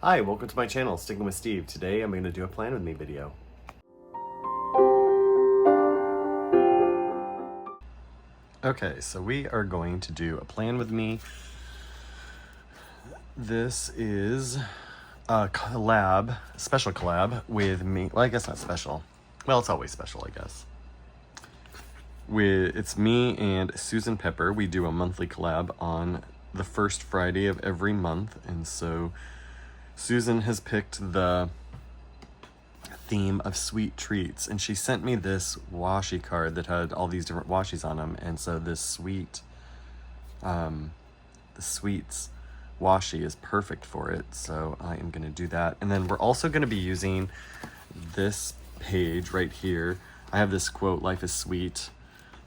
Hi, welcome to my channel, Sticking with Steve. Today I'm going to do a plan with me video. Okay, so we are going to do a plan with me. This is a collab, a special collab with me. Well, I guess not special. Well, it's always special, I guess. It's me and Susan Pepper. We do a monthly collab on the first Friday of every month, and so Susan has picked the theme of sweet treats, and she sent me this washi card that had all these different washies on them, and so this the sweets washi is perfect for it, so I am going to do that. And then we're also going to be using this page right here. I have this quote, "Life is sweet,"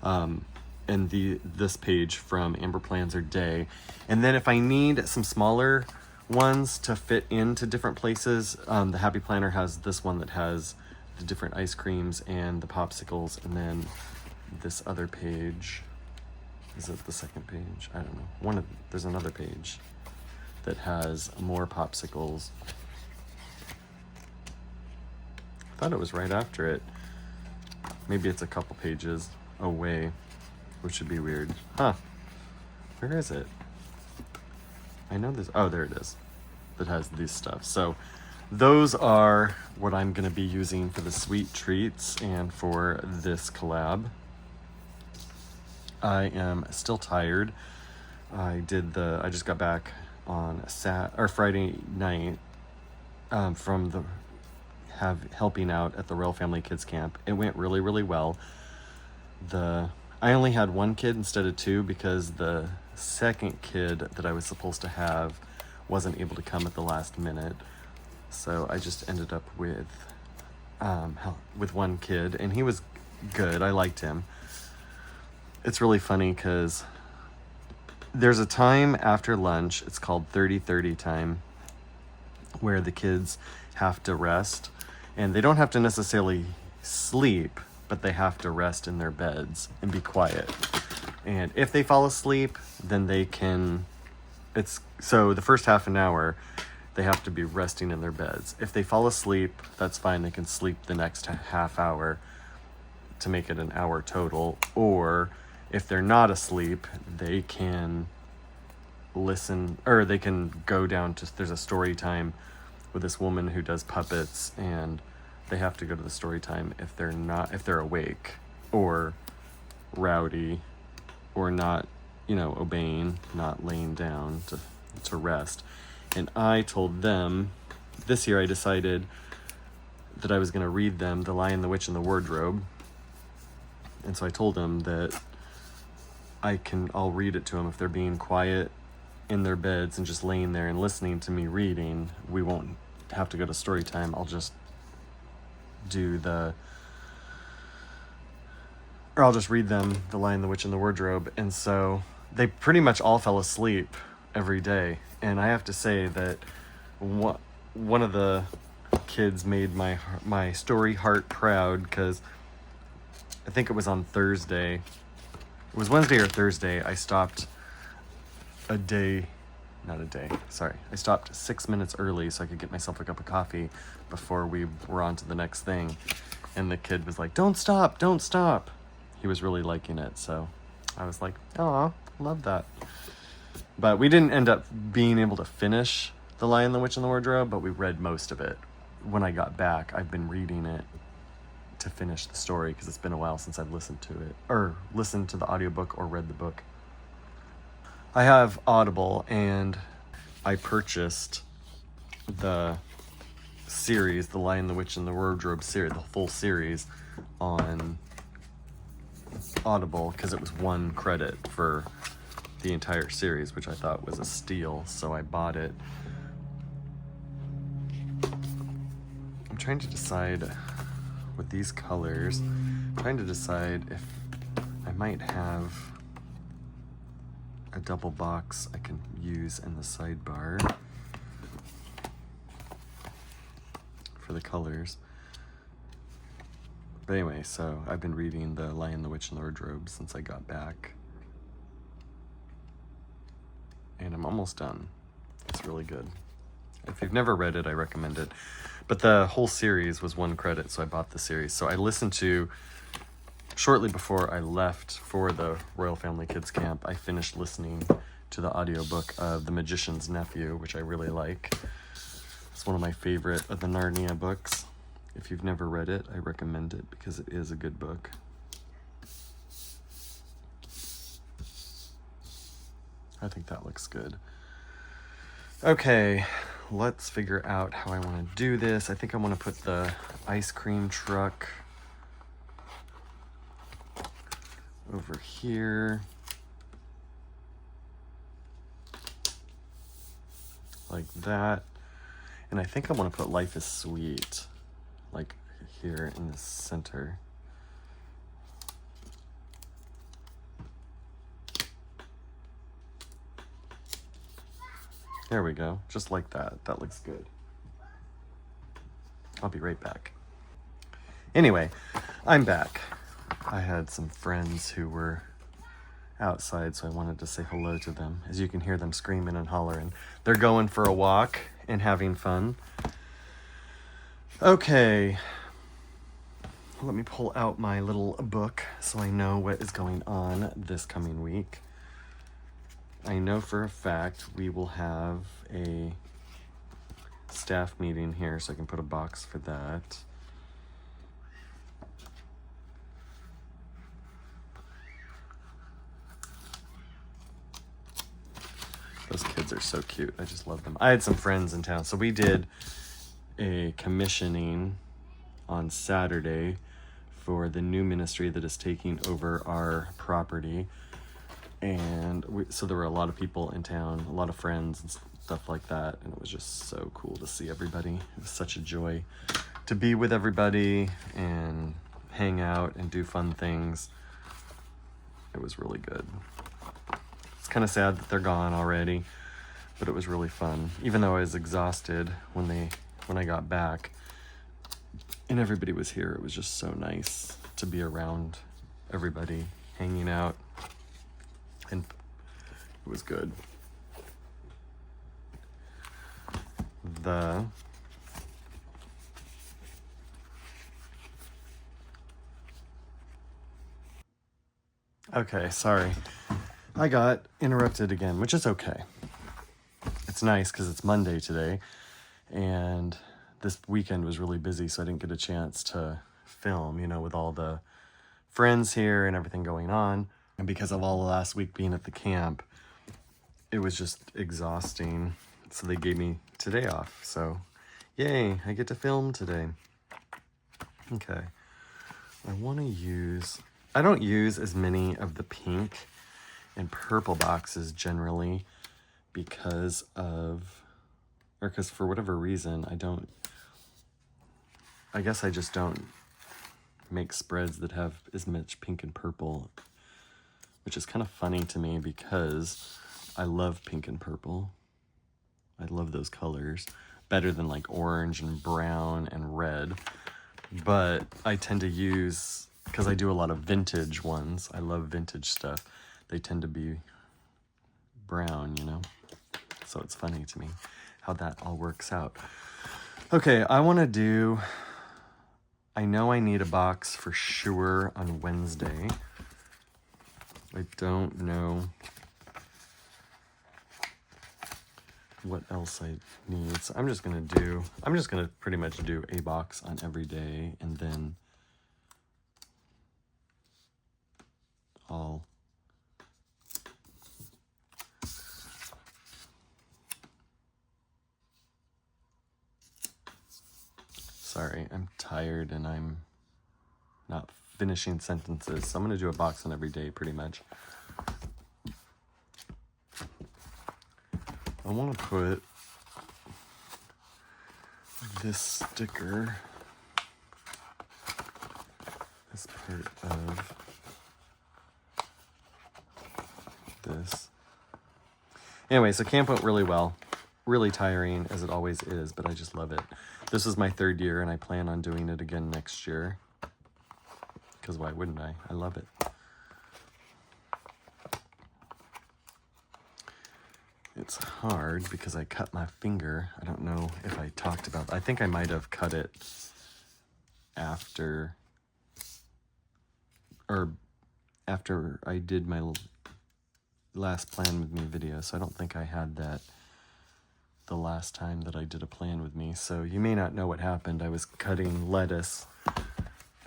and this page from Amber Plans Her Day. And then if I need some smaller ones to fit into different places, the Happy Planner has this one that has the different ice creams and the popsicles, and then this other page, is it the second page? I don't know. There's another page that has more popsicles. I thought it was right after it. Maybe it's a couple pages away, which would be weird. Huh. Where is it? I know this. Oh, there it is. That has this stuff. So those are what I'm going to be using for the sweet treats and for this collab. I am still tired. I just got back on Friday night from helping out at the Royal Family Kids Camp. It went really, really well. I only had one kid instead of two because the second kid that I was supposed to have wasn't able to come at the last minute. So I just ended up with one kid, and he was good. I liked him. It's really funny because there's a time after lunch, it's called 30-30 time, where the kids have to rest, and they don't have to necessarily sleep, but they have to rest in their beds and be quiet. And if they fall asleep, then they can, so the first half an hour, they have to be resting in their beds. If they fall asleep, that's fine. They can sleep the next half hour to make it an hour total. Or if they're not asleep, they can listen, or they can go down to, there's a story time with this woman who does puppets, and they have to go to the story time if they're awake or rowdy or not, obeying, not laying down to rest. And I told them, this year I decided that I was going to read them The Lion, the Witch, and the Wardrobe. And so I told them that I'll read it to them if they're being quiet in their beds and just laying there and listening to me reading. We won't have to go to story time. I'll just I'll just read them The Lion, the Witch, and the Wardrobe. And so they pretty much all fell asleep every day. And I have to say that one of the kids made my story heart proud, because I think it was on Thursday. It was Wednesday or Thursday. I stopped I stopped 6 minutes early so I could get myself a cup of coffee before we were on to the next thing. And the kid was like, "Don't stop, don't stop." He was really liking it. So I was like, "Oh, love that." But we didn't end up being able to finish The Lion, the Witch, and the Wardrobe, but we read most of it. When I got back, I've been reading it to finish the story because it's been a while since I've listened to it, or listened to the audiobook or read the book. I have Audible, and I purchased the series, The Lion, the Witch, and the Wardrobe series, the full series, on Audible because it was one credit for the entire series, which I thought was a steal, so I bought it. I'm trying to decide with these colors, if I might have a double box I can use in the sidebar for the colors. But anyway, so I've been reading The Lion, the Witch, and the Wardrobe since I got back. And I'm almost done. It's really good. If you've never read it, I recommend it. But the whole series was 1 credit, so I bought the series. So I listened to, shortly before I left for the Royal Family Kids Camp, I finished listening to the audiobook of The Magician's Nephew, which I really like. It's one of my favorite of the Narnia books. If you've never read it, I recommend it because it is a good book. I think that looks good. Okay, let's figure out how I want to do this. I think I want to put the ice cream truck over here. Like that. And I think I want to put Life is Sweet, like here in the center. There we go, just like that. That looks good. I'll be right back. Anyway, I'm back. I had some friends who were outside, so I wanted to say hello to them. As you can hear them screaming and hollering. They're going for a walk and having fun. Okay, let me pull out my little book so I know what is going on this coming week. I know for a fact we will have a staff meeting here, so I can put a box for that. Those kids are so cute. I just love them. I had some friends in town, so we did a commissioning on Saturday for the new ministry that is taking over our property. And so there were a lot of people in town, a lot of friends and stuff like that. And it was just so cool to see everybody. It was such a joy to be with everybody and hang out and do fun things. It was really good. It's kind of sad that they're gone already, but it was really fun. Even though I was exhausted when I got back and everybody was here, it was just so nice to be around everybody, hanging out. And it was good. Okay, sorry. I got interrupted again, which is okay. It's nice because it's Monday today, and this weekend was really busy, so I didn't get a chance to film, with all the friends here and everything going on. And because of all the last week being at the camp, it was just exhausting. So they gave me today off. So yay, I get to film today. Okay. I don't use as many of the pink and purple boxes generally because for whatever reason, I guess I just don't make spreads that have as much pink and purple, which is kind of funny to me because I love pink and purple. I love those colors better than like orange and brown and red. But I tend to use, because I do a lot of vintage ones, I love vintage stuff, they tend to be brown, So it's funny to me how that all works out. Okay, I know I need a box for sure on Wednesday. I don't know what else I need. So I'm just gonna pretty much do a box on every day, and then sorry, I'm tired and I'm not finishing sentences, so I'm gonna do a box on every day pretty much. I want to put this sticker as part of this. Anyway, so camp went really well. Really tiring, as it always is, but I just love it. This is my 3rd year, and I plan on doing it again next year. Because why wouldn't I? I love it. It's hard because I cut my finger. I don't know if I talked about that. I think I might have cut it after I did my last plan with me video, so I don't think I had that the last time that I did a plan with me. So you may not know what happened. I was cutting lettuce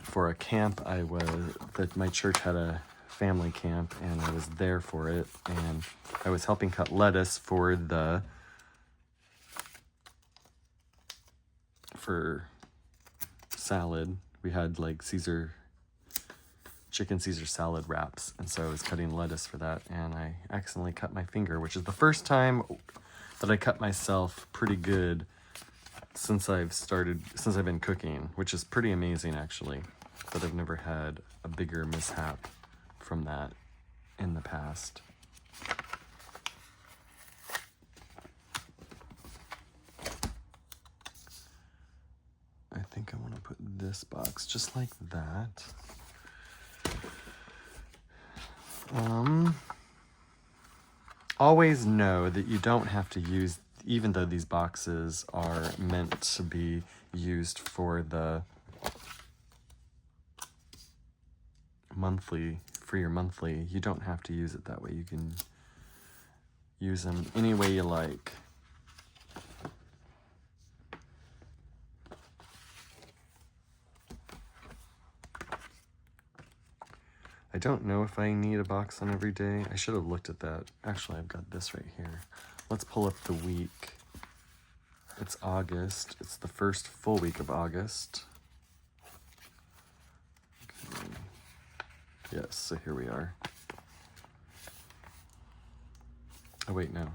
for a camp that my church had a family camp, and I was there for it, and I was helping cut lettuce for salad. We had like chicken Caesar salad wraps, and so I was cutting lettuce for that, and I accidentally cut my finger, which is the first time that I cut myself pretty good since I've been cooking, which is pretty amazing actually, that I've never had a bigger mishap from that in the past. I think I want to put this box just like that. Always know that you don't have to use, even though these boxes are meant to be used for the monthly, for your monthly, you don't have to use it that way. You can use them any way you like. I don't know if I need a box on every day. I should have looked at that. Actually, I've got this right here. Let's pull up the week. It's August. It's the first full week of August. Okay. Yes, so here we are. Oh wait, no.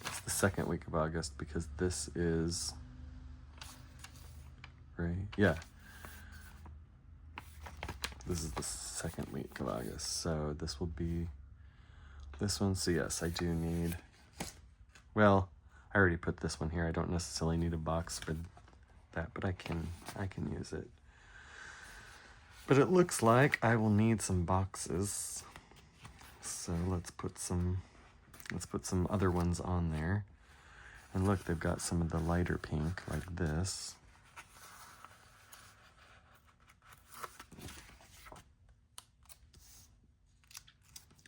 It's the second week of August because this is, right? Yeah. This is the second week of August, so this will be this one. So yes, I do need, well, I already put this one here. I don't necessarily need a box for that, but I can use it. But it looks like I will need some boxes. So let's put some other ones on there. And look, they've got some of the lighter pink like this.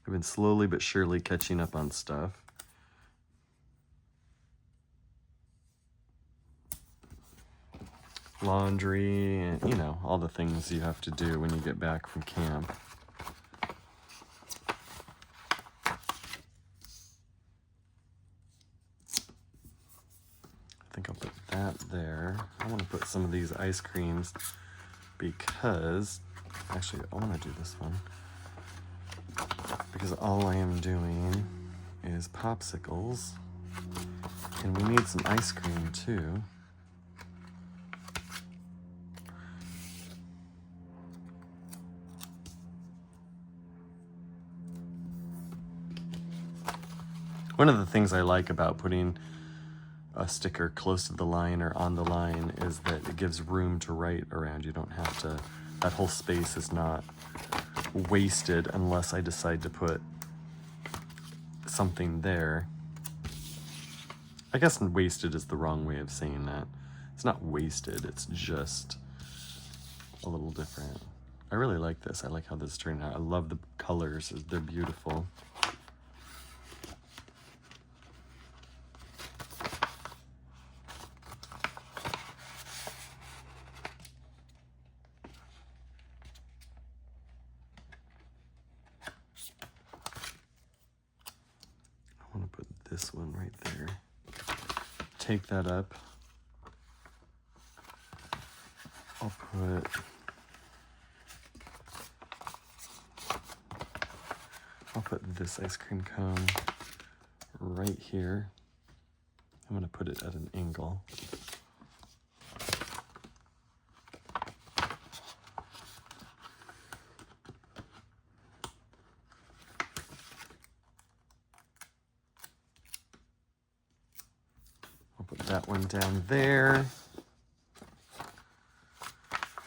I've been slowly but surely catching up on stuff. Laundry and, you know, all the things you have to do when you get back from camp. I think I'll put that there. I want to put some of these ice creams because, actually, I want to do this one. Because all I am doing is popsicles, and we need some ice cream too. One of the things I like about putting a sticker close to the line or on the line is that it gives room to write around. You don't have to, that whole space is not wasted unless I decide to put something there. I guess wasted is the wrong way of saying that. It's not wasted, it's just a little different. I really like this. I like how this turned out. I love the colors. They're beautiful. I want to put this one right there. Take that up. I'll put this ice cream cone right here. I'm going to put it at an angle. I'll put that one down there.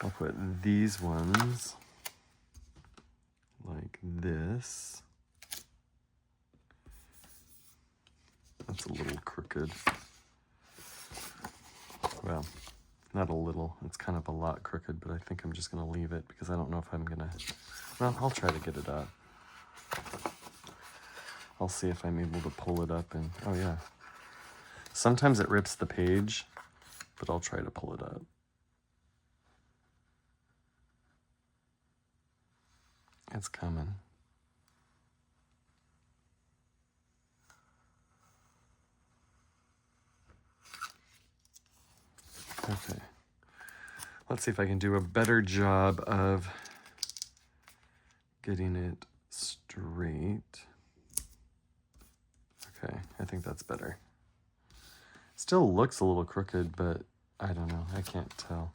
I'll put these ones like this. a little crooked. Well, not a little, it's kind of a lot crooked, but I think I'm just gonna leave it because I don't know if I'm gonna, well, I'll try to get it up. I'll see if I'm able to pull it up and, oh yeah. Sometimes it rips the page, but I'll try to pull it up. It's coming. Okay. Let's see if I can do a better job of getting it straight. Okay, I think that's better. Still looks a little crooked, but I don't know. I can't tell.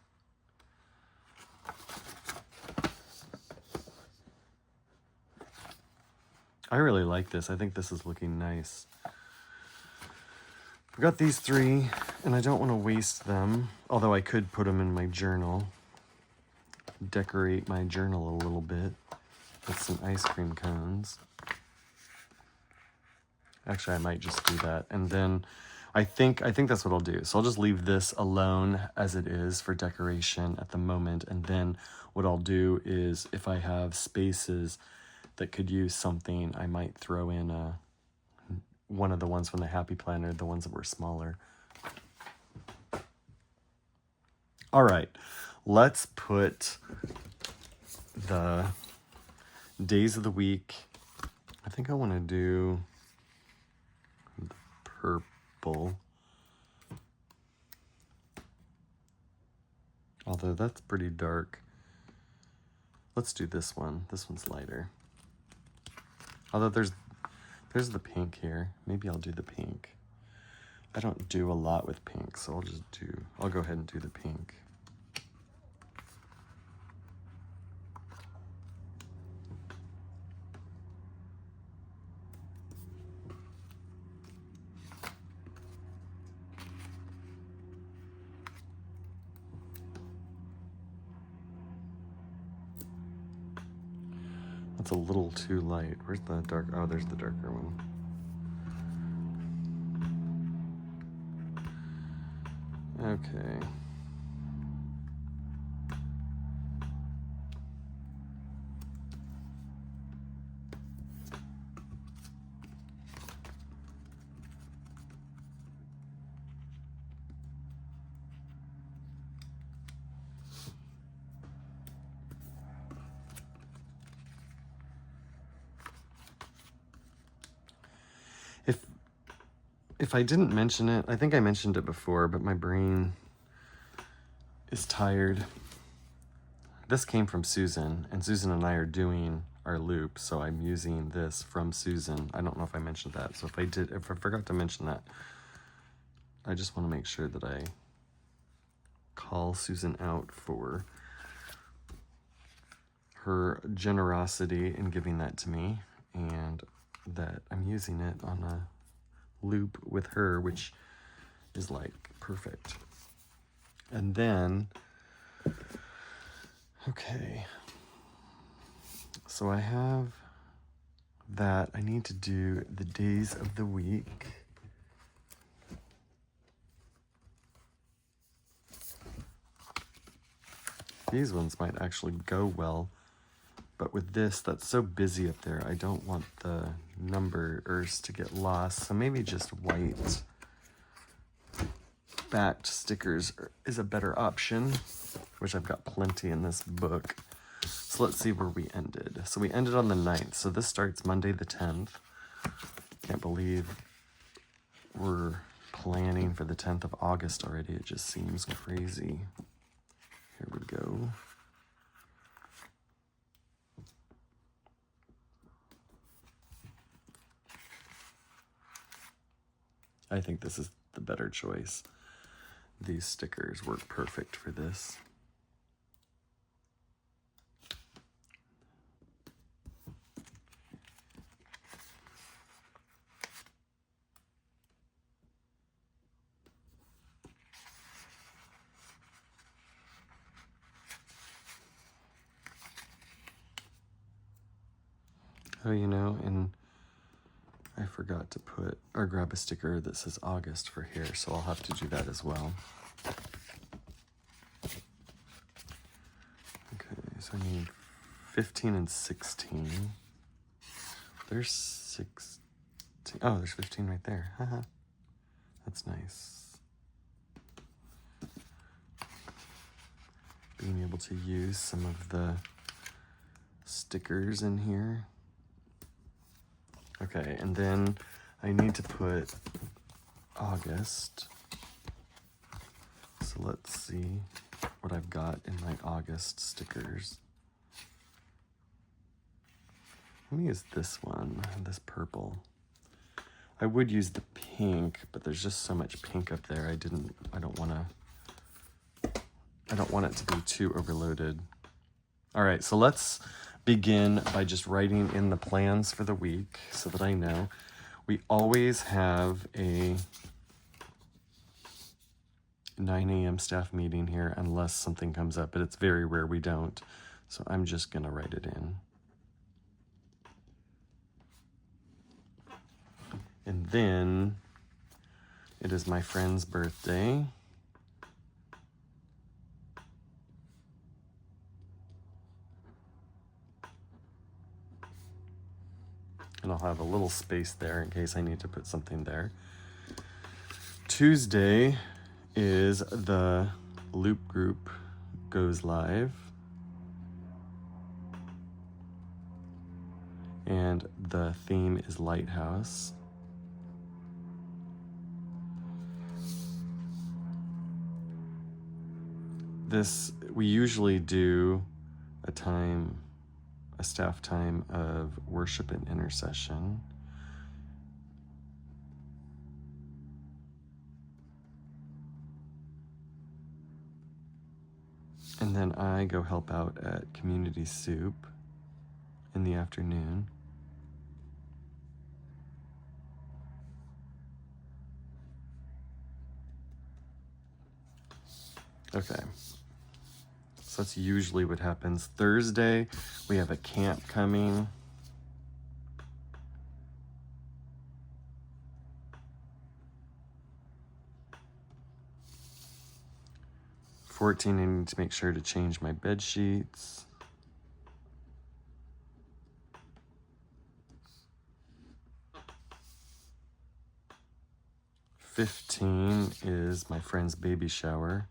I really like this. I think this is looking nice. I've got these 3, and I don't want to waste them, although I could put them in my journal. Decorate my journal a little bit with some ice cream cones. Actually, I might just do that. And then I think that's what I'll do. So I'll just leave this alone as it is for decoration at the moment. And then what I'll do is if I have spaces that could use something, I might throw in one of the ones from the Happy Planner, the ones that were smaller. All right, let's put the days of the week. I think I want to do the purple. Although that's pretty dark. Let's do this one. This one's lighter. Although there's the pink here. Maybe I'll do the pink. I don't do a lot with pink, so I'll go ahead and do the pink. That's a little too light. Where's the dark? Oh, there's the darker one. Okay. If I didn't mention it, I think I mentioned it before, but my brain is tired. This came from Susan, and Susan and I are doing our loop, so I'm using this from Susan. I don't know if I mentioned that, so if I forgot to mention that, I just want to make sure that I call Susan out for her generosity in giving that to me, and that I'm using it on a loop with her, which is like perfect. And then, okay, so I have that. I need to do the days of the week. These ones might actually go well, but with this, that's so busy up there, I don't want the numbers to get lost. So maybe just white backed stickers is a better option, which I've got plenty in this book. So let's see where we ended. So we ended on the 9th. So this starts Monday the 10th. Can't believe we're planning for the 10th of August already. It just seems crazy. Here we go. I think this is the better choice. These stickers work perfect for this. Oh, you know, and I forgot to put or grab a sticker that says August for here, so I'll have to do that as well. Okay, so I need 15 and 16. There's 16. Oh, there's 15 right there. Haha. That's nice. Being able to use some of the stickers in here. Okay, and then I need to put August. So let's see what I've got in my August stickers. Let me use this one, this purple. I would use the pink, but there's just so much pink up there. I don't want it to be too overloaded. All right, so let's begin by just writing in the plans for the week so that I know. We always have a 9 a.m. staff meeting here unless something comes up, but it's very rare we don't. So I'm just gonna write it in. And then it is my friend's birthday. And I'll have a little space there in case I need to put something there. Tuesday is the Loop group goes live. And the theme is Lighthouse. We usually do a staff time of worship and intercession. And then I go help out at Community Soup in the afternoon. Okay. So that's usually what happens. Thursday, we have a camp coming. I need to make sure to change my bed sheets. $15 is my friend's baby shower.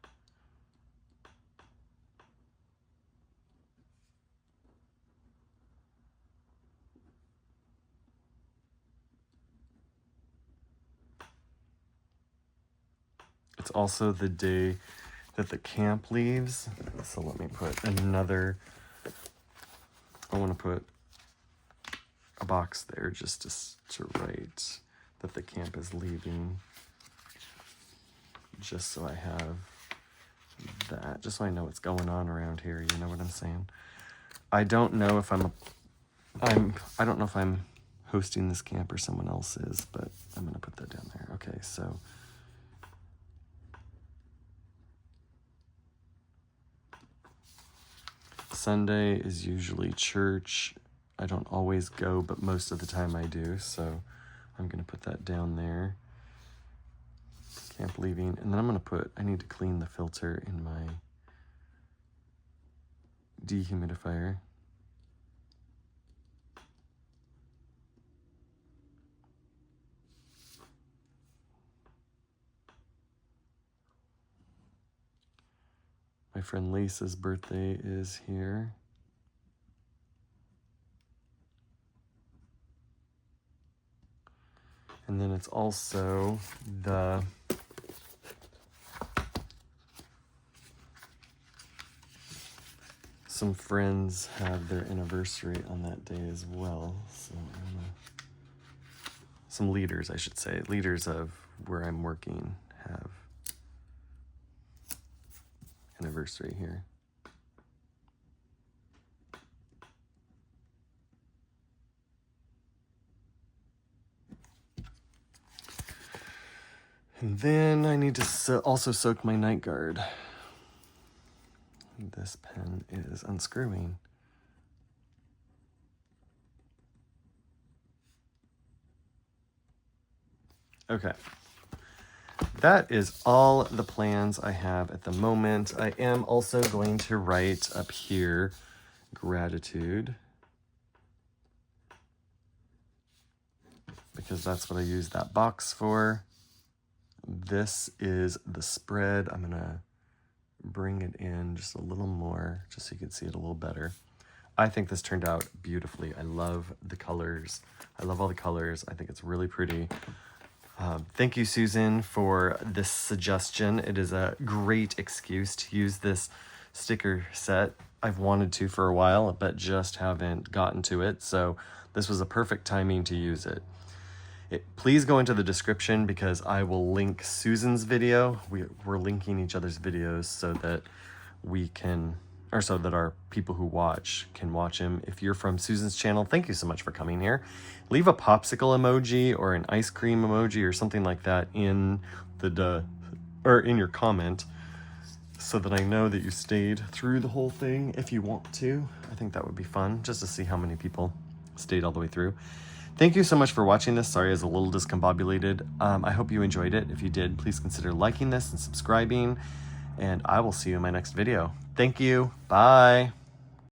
It's also the day that the camp leaves. So let me put another, I want to put a box there just to write that the camp is leaving. Just so I have that, just so I know what's going on around here, you know what I'm saying? I don't know if I don't know if I'm hosting this camp or someone else is, but I'm gonna put that down there. Okay, so Sunday is usually church. I don't always go, but most of the time I do, so I'm gonna put that down there. Camp leaving, and then I'm gonna put, I need to clean the filter in my dehumidifier. My friend Lisa's birthday is here. And then it's also some friends have their anniversary on that day as well. So some leaders, I should say, leaders of where I'm working have anniversary here. And then I need to also soak my night guard. This pen is unscrewing. Okay. That is all the plans I have at the moment. I am also going to write up here, gratitude, because that's what I use that box for. This is the spread. I'm gonna bring it in just a little more, just so you can see it a little better. I think this turned out beautifully. I love the colors. I love all the colors. I think it's really pretty. Thank you, Susan, for this suggestion. It is a great excuse to use this sticker set. I've wanted to for a while, but just haven't gotten to it. So this was a perfect timing to use it. Please go into the description because I will link Susan's video. We're linking each other's videos so that we can, or so that our people who watch can watch him. If you're from Susan's channel, thank you so much for coming here. Leave a popsicle emoji or an ice cream emoji or something like that in the or in your comment so that I know that you stayed through the whole thing if you want to. I think that would be fun just to see how many people stayed all the way through. Thank you so much for watching this. Sorry I was a little discombobulated. I hope you enjoyed it. If you did, please consider liking this and subscribing, and I will see you in my next video. Thank you. Bye.